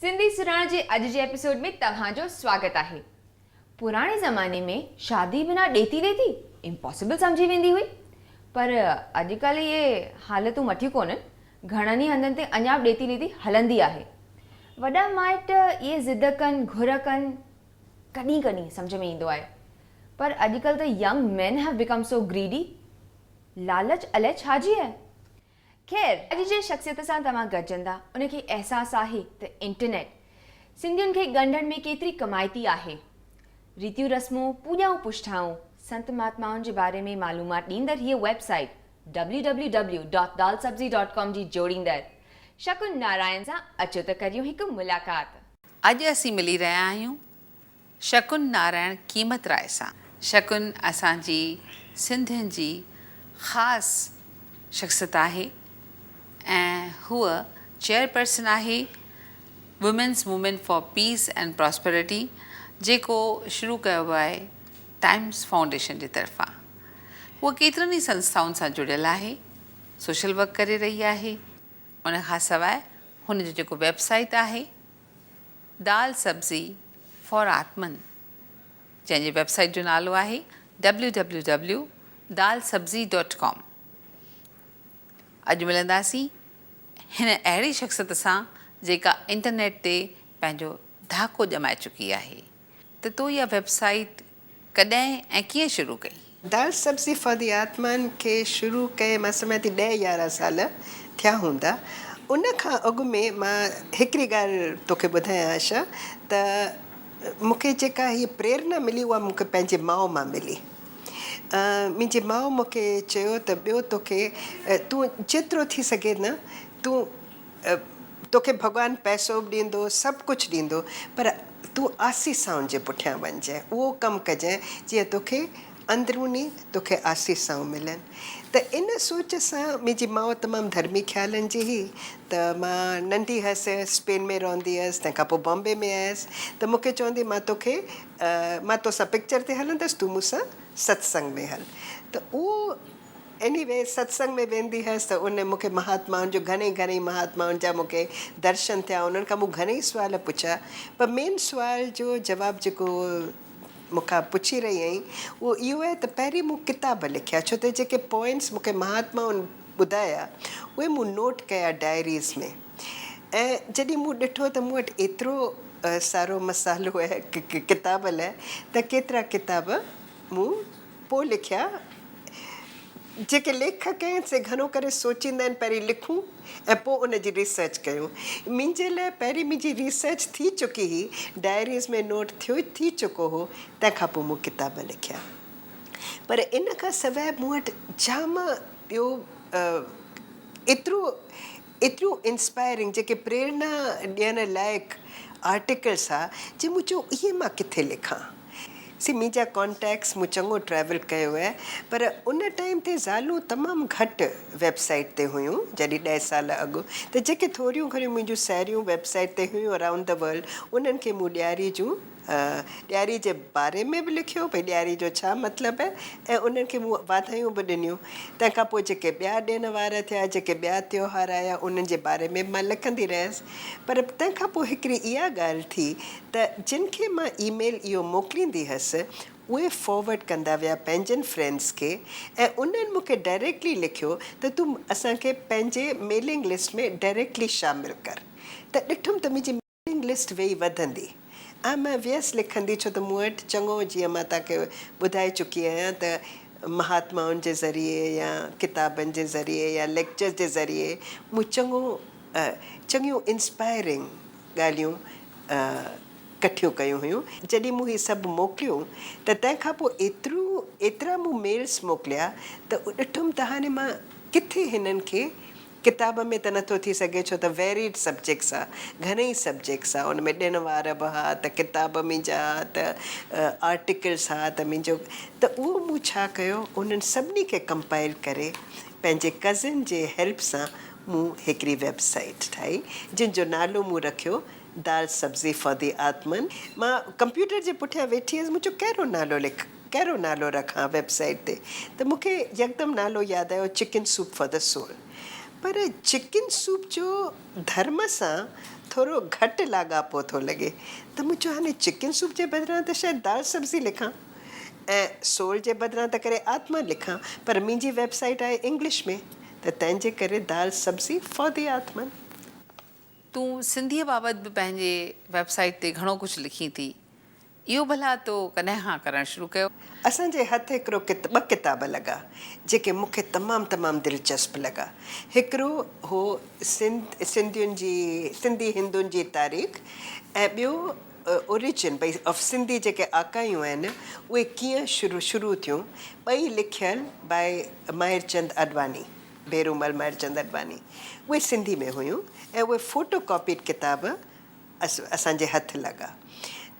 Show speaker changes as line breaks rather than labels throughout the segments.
सिंधी सुराण जे अॼु जे एपिसोड में तव्हांजो स्वागत आहे। पुराणे ज़माने में शादी बिना ॾेती लेती इम्पॉसिबल सम्झी वेंदी हुई, पर अॼुकल्ह इहे हालतूं मटियूं कोन्हनि। घणनि ई हंधनि ते अञा बि ॾेती लेती हलंदी आहे। वॾा माइट इहे ज़िद कनि, घुर कनि, कॾहिं कॾहिं सम्झ में ईंदो आहे, पर अॼुकल्ह त young man have become so greedy. लालच अलाए छाजी आहे। खैर, अॼु जे शख़्सियत सां तव्हां गॾजंदा उनखे अहसासु आहे त इंटरनेट सिंधियुनि खे ॻंढण में केतिरी कमाइती आहे। रीतियूं रस्मूं, पूॼाऊं पुष्ठाऊं, संत महात्माउनि जे बारे में मालूमात ॾींदड़ हीअ वेबसाइट www.dalsabzi.com जी जोड़ींदड़ शकुन नारायण सां अचो त करियूं हिकु मुलाक़ात।
अॼु असीं मिली रहिया आहियूं शकुन नारायण कीमत राय सां। शकुन असांजी सिंधियुनि जी ख़ासि शख़्सियत आहे ऐं हूअ चेयरपर्सन आहे Women's Movement for Peace and Prosperity, जेको शुरू कयो वियो आहे टाइम्स फाउंडेशन जी तरफ़ां। हूअ केतिरनि ई संस्थाउनि सां जुड़ियल आहे, सोशल वर्क करे रही आहे। उन खां सवाइ हुन जो जेको वेबसाइट आहे दाल सब्ज़ी फॉर आत्मन, जंहिंजे वेबसाइट जो नालो आहे www.dalsabzi.com। अॼु मिलंदासीं हिन अहिड़ी शख़्सियत सां जेका इंटरनेट ते पंहिंजो धाको ॼमाए चुकी आहे। त तूं इहा वेबसाइट कॾहिं ऐं कीअं शुरू कई?
दाल सब्ज़ी फॉर दी आत्मन खे शुरू कये मां समय ते 10-11 साल थिया हूंदा। उन खां अॻु में मां हिकिड़ी ॻाल्हि तोखे ॿुधायां आशा, त मूंखे जेका हीअ प्रेरणा मिली उहा मूंखे पंहिंजे माउ मां मिली। मुंहिंजी माउ मूंखे चयो त ॿियो तोखे तूं जेतिरो थी सघे न तोखे भॻवानु पैसो बि ॾींदो, सभु कुझु ॾींदो, पर तूं आसीसाउनि जे पुठियां वञिजांइ, उहो कमु कजांइ जीअं तोखे अंदरूनी तोखे आसीसाऊं मिलनि। त इन सोच सां मुंहिंजी माउ तमामु धर्मी ख़्यालनि जी हुई। त मां नंढी हुअसि, स्पेन में रहंदी हुअसि, तंहिंखां पोइ बॉम्बे में आयसि, त मूंखे चवंदी मां तोसां पिक्चर ते हलंदसि, तूं मूंसां सत्संग में हल। त उहो एनीवे सत्संग में वेंदी हुअसि त उन मूंखे महात्माउनि जो घणेई महात्माउनि जा मूंखे दर्शन थिया। उन्हनि खां मूं घणेई सुवाल पुछा, पर मेन सुवाल जो जवाबु जेको मूंखां पुछी रही आहीं उहो इहो आहे त पहिरीं मूं किताब लिखिया, छो त जेके पॉइंट्स मूंखे महात्माउनि ॿुधाया उहे मूं नोट कया डायरीज़ में। ऐं जॾहिं मूं ॾिठो त मूं वटि एतिरो सारो मसालो आहे किताब लाइ, त केतिरा किताब मूं पोइ लिखिया। जेके लेखक आहिनि से घणो करे सोचींदा आहिनि पहिरीं लिखूं ऐं पोइ उन जी रिसर्च कयूं। मुंहिंजे लाइ पहिरीं मुंहिंजी रिसर्च थी चुकी हुई, डायरीज़ में नोट थी चुको हो, तंहिंखां पोइ मूं किताब लिखिया। पर इन खां सवाइ मूं वटि जाम ॿियो एतिरियूं इंस्पायरिंग जेके प्रेरणा ॾियण लाइक़ु आर्टिकल्स आहे, जे मूं चयो इहे मां किथे लिखां। मुंहिंजा कॉन्टेक्ट्स मूं चङो ट्रैवल कयो आहे, पर उन टाइम ते ज़ालूं तमामु घटि वेबसाइट ते हुयूं। जॾहिं 10 साल अॻु त जेके थोरियूं घणियूं मुंहिंजूं साहेड़ियूं वेबसाइट ते हुयूं अराउंड द वर्ल्ड, उन्हनि खे मूं ॾियारी जे बारे में बि लिखियो, भई ॾियारी जो छा मतिलबु आहे, ऐं उन्हनि खे मूं वाधायूं बि ॾिनियूं। तंहिंखां पोइ जेके ॿिया ॾिण वार थिया, जेके ॿिया त्योहार आया, उन्हनि जे बारे में मां लिखंदी रहियसि। पर तंहिंखां पोइ हिकिड़ी इहा ॻाल्हि थी त जिन खे मां ईमेल इहो मोकिलींदी हुअसि उहे फॉर्वड कंदा विया पंहिंजनि फ्रेंड्स खे, ऐं उन्हनि मूंखे डायरेक्टली लिखियो त तूं असांखे पंहिंजे मेलिंग लिस्ट में डायरेक्टली शामिलु कर। त ॾिठुमि त मुंहिंजी मेलिंग लिस्ट वेई वधंदी। मां वियसि लिखंदी, छो त मूं वटि चङो, जीअं मां तव्हांखे ॿुधाए चुकी आहियां त महात्माउनि जे ज़रिए या किताबनि जे ज़रिए या लेक्चर जे ज़रिए मूं चङियूं इंस्पायरिंग ॻाल्हियूं कठियूं कयूं हुयूं। जॾहिं मूं हीअ सभु मोकिलियूं त तंहिंखां पोइ एतिरा मूं मेल्स मोकिलिया त ॾिठुमि त हाणे मां किथे हिननि खे किताब में त नथो थी सघे, छो त वेरिड सब्जेक्ट्स आहे, घणेई सब्जेक्ट्स आहे, उन में ॾिण वार बि हुआ, त किताब मुंहिंजा, त आर्टिकल्स हुआ, त मुंहिंजो त उहो मूं छा कयो, उन्हनि सभिनी खे कंपाइल करे पंहिंजे कज़िन जे हेल्प सां मूं हिकिड़ी वेबसाइट ठाही, जिन जो नालो मूं रखियो दाल सब्ज़ी फॉर दी आत्मन। मां कंप्यूटर जे पुठियां वेठी हुअसि, मूं चयो कहिड़ो नालो रखां वेबसाइट ते, त मूंखे यकदमि नालो यादि आयो Chicken Soup for the Soul. पर चिकन सूप जो धर्म सां थोरो घटि लाॻापो थो लॻे त मूं चयो हाणे चिकन सूप जे बदिरां त शायदि दाल सब्ज़ी लिखां ऐं सोल जे बदिरां त करे आत्मा लिखां, पर मुंहिंजी वेबसाइट आहे इंग्लिश में, त तंहिंजे करे दाल सब्ज़ी फॉर दी आत्मा।
तूं सिंधीअ बाबति बि पंहिंजे वेबसाइट ते घणो कुझु लिखी थी, इहो भला तो कॾहिं खां करणु शुरू कयो?
असांजे हथ हिकिड़ो ॿ किताब लॻा जेके मूंखे तमामु दिलचस्प लॻा। हिकिड़ो हो सिंधी हिंदुनि जी तारीख़, ऐं ॿियो ओरिजिन भई ऑफ सिंधी जेके आकायूं आहिनि उहे कीअं शुरू थियूं, ॿई लिखियल बाय माहिरचंद अडवानी, बेरूमल माहिरचंद अडवानी। उहे सिंधी में हुयूं ऐं उहे फ़ोटो कॉपीड किताब असांजे हथु लॻा।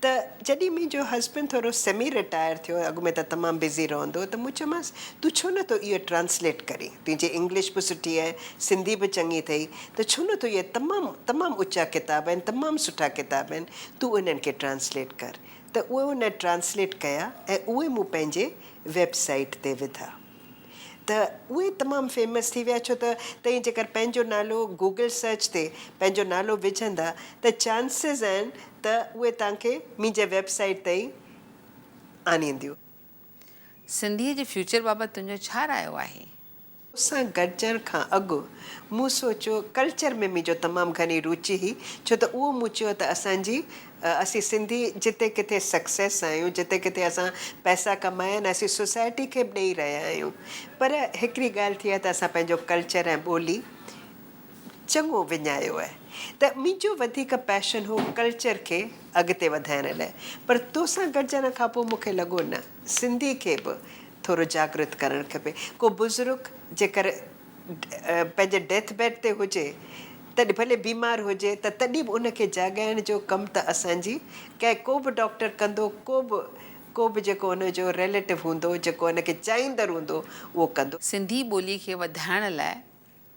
त जॾहिं मुंहिंजो हस्बैंड थोरो सेमी रिटायर थियो, अॻु में त तमामु बिज़ी रहंदो, त मूं चयोमांसि तूं छो नथो इहो ट्रांसलेट करे, तुंहिंजी इंग्लिश बि सुठी आहे, सिंधी बि चङी अथई, त छो नथो इहे तमामु ऊचा किताब आहिनि, तमामु सुठा किताब आहिनि, तूं उन्हनि खे ट्रांसलेट कर। त उहे उन ट्रांसलेट कया ऐं उहे मूं पंहिंजे वेबसाइट ते विधा। त उहे तमामु फेमस थी विया, छो त तव्हां जेकर पंहिंजो नालो गूगल सर्च ते पंहिंजो नालो विझंदा त चांसिस आहिनि त उहे तव्हांखे मुंहिंजे वेबसाइट ते ई आणींदियूं।
सिंधीअ जे फ्यूचर बाबति तुंहिंजो छा रायो आहे?
सां गॾिजण खां अॻु मूं सोचियो कल्चर में मुंहिंजो तमामु घणी रुचि हुई, छो त उहो मूं चयो त असीं सिंधी जिते किथे सक्सेस आहियूं, जिते किथे असां पैसा कमाया आहिनि, असीं सोसाइटी खे बि ॾेई रहिया आहियूं, पर हिकिड़ी ॻाल्हि थी आहे त असां पंहिंजो कल्चर ऐं ॿोली चङो विञायो आहे। त मुंहिंजो वधीक पैशन हो कल्चर खे अॻिते वधाइण लाइ, पर तोसां गॾिजण खां पोइ मूंखे लॻो न, सिंधी खे बि थोरो जागृत करणु खपे। को बुज़ुर्ग जेकर पंहिंजे डेथ बेड ते हुजे, तॾहिं भले बीमार हुजे, त तॾहिं बि उनखे जाॻाइण जो कमु त असांजी को बि डॉक्टर कंदो, को बि जेको उनजो रिलेटिव हूंदो, जेको उनखे चाहींदड़ हूंदो, उहो कंदो।
सिंधी ॿोलीअ खे वधाइण लाइ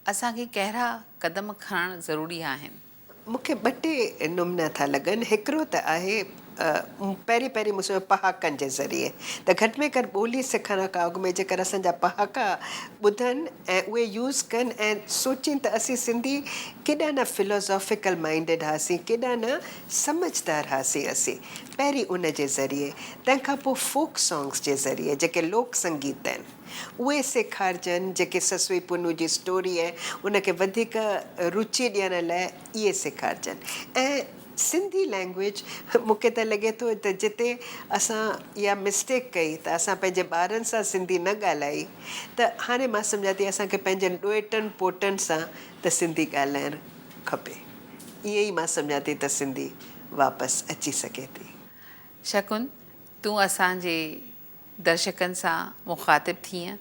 असांखे कहिड़ा क़दम खणणु ज़रूरी आहिनि?
मूंखे ॿ टे नमूना था लॻनि। हिकिड़ो त आहे पहिरीं मूं पहाकनि जे ज़रिए, त घटि में घटि ॿोली सिखण खां अॻु में जेकर असांजा पहाका ॿुधनि ऐं उहे यूज़ कनि ऐं सोचनि त असीं सिंधी केॾा न फिलोसॉफिकल माइंडिड हुआसीं, केॾा न सम्झदार हुआसीं असीं, पहिरीं उन जे ज़रिए। तंहिंखां पोइ फोक सॉन्ग्स जे ज़रिए जेके लोक संगीत आहिनि उहे सेखारिजनि, जेके ससुई पुनू जी स्टोरी आहे उनखे वधीक रुचि ॾियण लाइ इहे सेखारिजनि। ऐं सिंधी लैंग्वेज मूंखे त लॻे थो त जिते असां इहा मिस्टेक कई त असां पंहिंजे ॿारनि सां सिंधी न ॻाल्हाई, त हाणे मां सम्झां थी असांखे पंहिंजे ॾोहिटनि पोटनि सां त सिंधी ॻाल्हाइणु खपे। ईअं ई मां सम्झां थी त सिंधी वापसि अची सघे थी।
शकुन, तूं असांजे दर्शकनि सां मुखातिब थीअं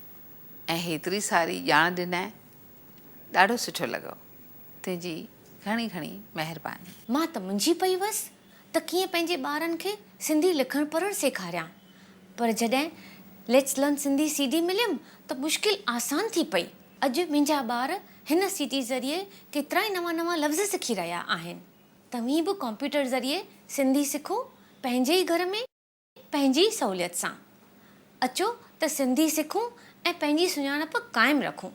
ऐं हेतिरी सारी ॼाण ॾिनई, ॾाढो सुठो लॻो। तुंहिंजी घणी घणी महिरबानी।
मां त मुंझी पई हुअसि त कीअं पंहिंजे ॿारनि खे सिंधी लिखणु पढ़णु सेखारियां, पर जॾहिं लेट्स लर्न सिंधी CD मिलियमि त मुश्किल आसान थी पई। अॼु मुंहिंजा ॿार हिन CD ज़रिए केतिरा ई नवां लफ़्ज़ सिखी रहिया आहिनि। तव्हीं बि कंप्यूटर ज़रिए सिंधी सिखो, पंहिंजे ई घर में, पंहिंजी सहूलियत सां। अचो त सिंधी सिखूं ऐं पंहिंजी सुञाणप क़ाइमु रखूं।